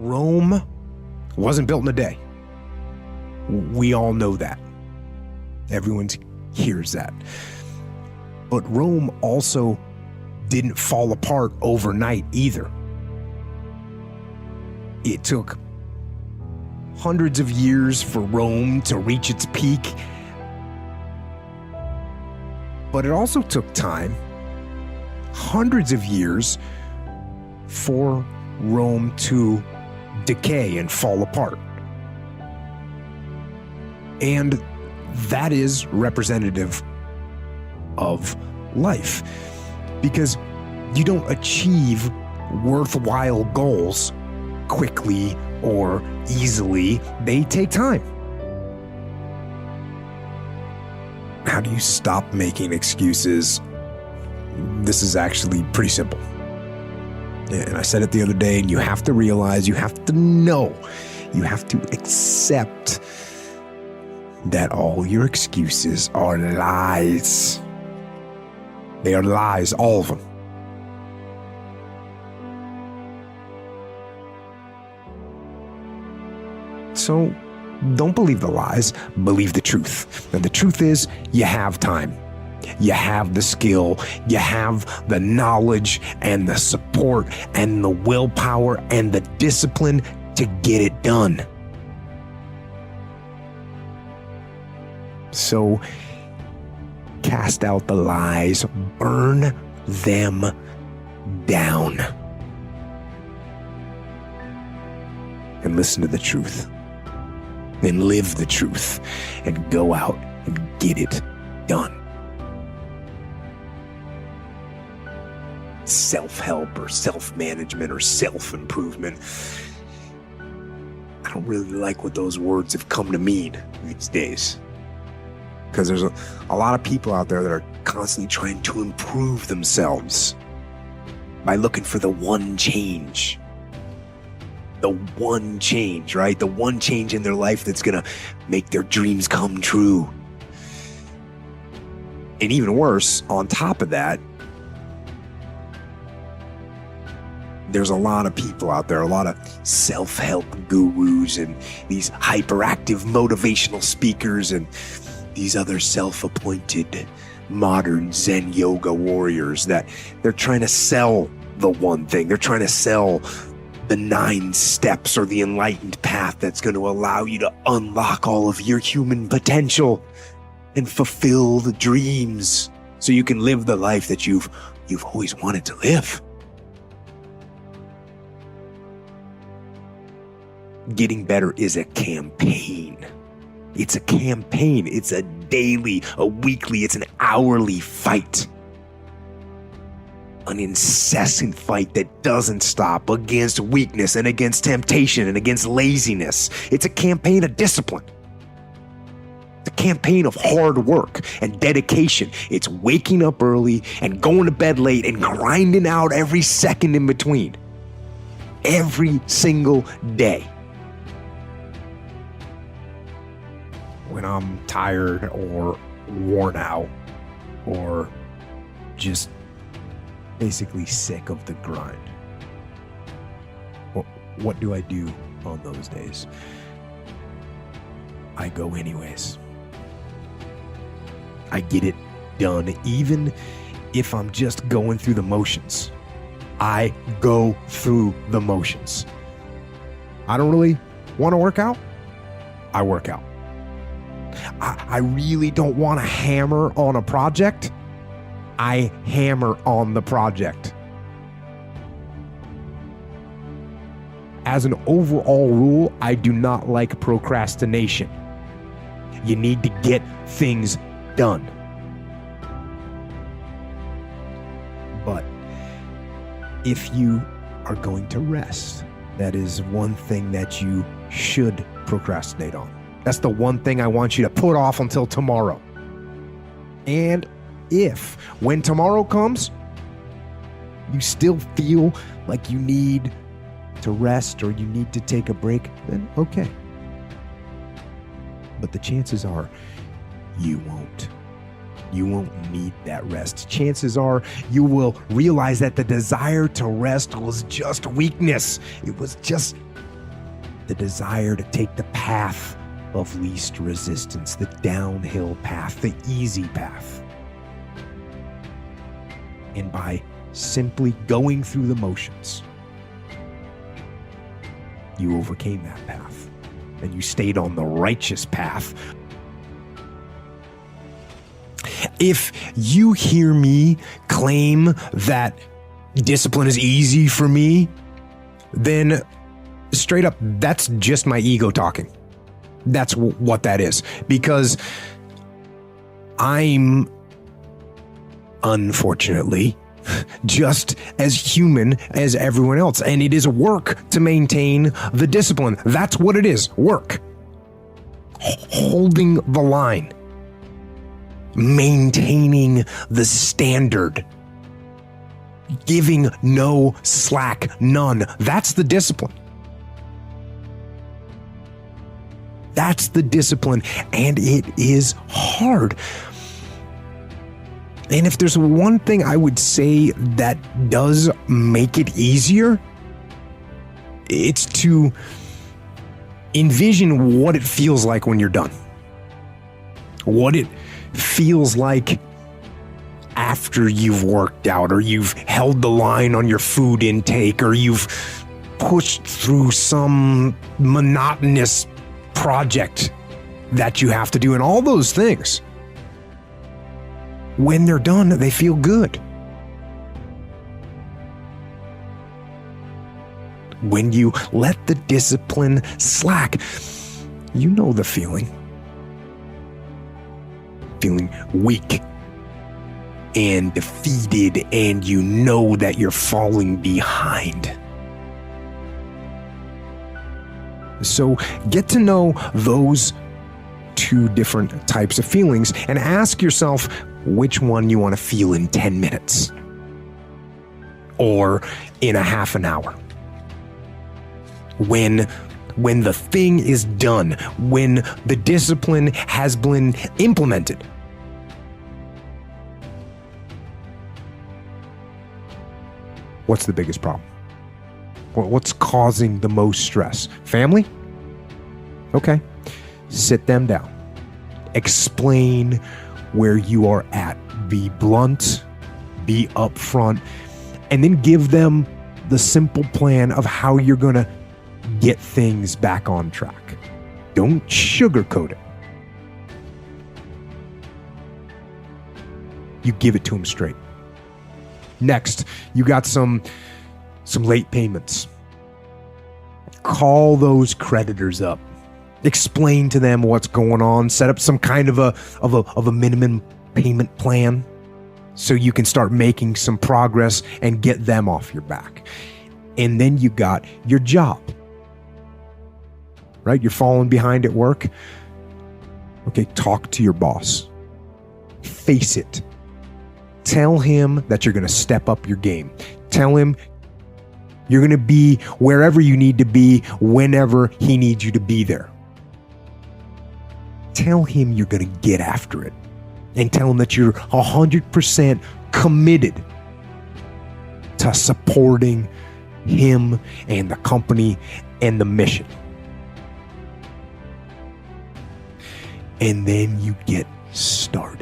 Rome wasn't built in a day. We all know that. Everyone hears that. But Rome also didn't fall apart overnight either. It took hundreds of years for Rome to reach its peak. But it also took time, hundreds of years, for Rome to decay and fall apart. And that is representative of life, because you don't achieve worthwhile goals quickly or easily. They take time. How do you stop making excuses? This is actually pretty simple. And I said it the other day, and you have to realize, you have to know, you have to accept that all your excuses are lies. They are lies, all of them. So don't believe the lies, believe the truth. And the truth is, you have time. You have the skill, you have the knowledge and the support and the willpower and the discipline to get it done. So cast out the lies, burn them down, and listen to the truth, and live the truth, and go out and get it done. Self-help or self-management or self-improvement, I don't really like what those words have come to mean these days. Because there's a lot of people out there that are constantly trying to improve themselves by looking for the one change. The one change, right? The one change in their life that's going to make their dreams come true. And even worse, on top of that, there's a lot of people out there, a lot of self-help gurus and these hyperactive motivational speakers and these other self-appointed modern Zen yoga warriors that they're trying to sell the one thing. They're trying to sell the 9 steps or the enlightened path that's going to allow you to unlock all of your human potential and fulfill the dreams so you can live the life that you've always wanted to live. Getting better is a campaign. It's a campaign. It's a daily, a weekly, it's an hourly fight. An incessant fight that doesn't stop against weakness and against temptation and against laziness. It's a campaign of discipline. It's a campaign of hard work and dedication. It's waking up early and going to bed late and grinding out every second in between. Every single day. When I'm tired or worn out or just basically sick of the grind, what do I do on those days? I go anyways. I get it done, even if I'm just going through the motions. I go through the motions. I don't really want to work out. I work out. I really don't want to hammer on a project. I hammer on the project. As an overall rule, I do not like procrastination. You need to get things done. But if you are going to rest, that is one thing that you should procrastinate on. That's the one thing I want you to put off until tomorrow. And if, when tomorrow comes, you still feel like you need to rest or you need to take a break, then okay. But the chances are you won't. You won't need that rest. Chances are you will realize that the desire to rest was just weakness. It was just the desire to take the path of least resistance, the downhill path, the easy path. And by simply going through the motions, you overcame that path and you stayed on the righteous path. If you hear me claim that discipline is easy for me, then straight up, that's just my ego talking. That's what that is. Because I'm, unfortunately, just as human as everyone else. And it is work to maintain the discipline. That's what it is. Work. Holding the line. Maintaining the standard. Giving no slack, none. That's the discipline. That's the discipline, and it is hard. And if there's one thing I would say that does make it easier, it's to envision what it feels like when you're done. What it feels like after you've worked out, or you've held the line on your food intake, or you've pushed through some monotonous project that you have to do, and all those things. When they're done, they feel good. When you let the discipline slack, you know the feeling. Feeling weak and defeated, and you know that you're falling behind. So get to know those two different types of feelings and ask yourself which one you want to feel in 10 minutes or in a half an hour. When the thing is done, when the discipline has been implemented. What's the biggest problem? What's causing the most stress? Family? Okay. Sit them down. Explain where you are at. Be blunt, be upfront, and then give them the simple plan of how you're going to get things back on track. Don't sugarcoat it. You give it to them straight. Next, you got some late payments. Call those creditors up. Explain to them what's going on. Set up some kind of a minimum payment plan so you can start making some progress and get them off your back. And then you got your job. Right? You're falling behind at work. Okay, talk to your boss. Face it. Tell him that you're going to step up your game. Tell him you're going to be wherever you need to be whenever he needs you to be there. Tell him you're going to get after it. And tell him that you're 100% committed to supporting him and the company and the mission. And then you get started.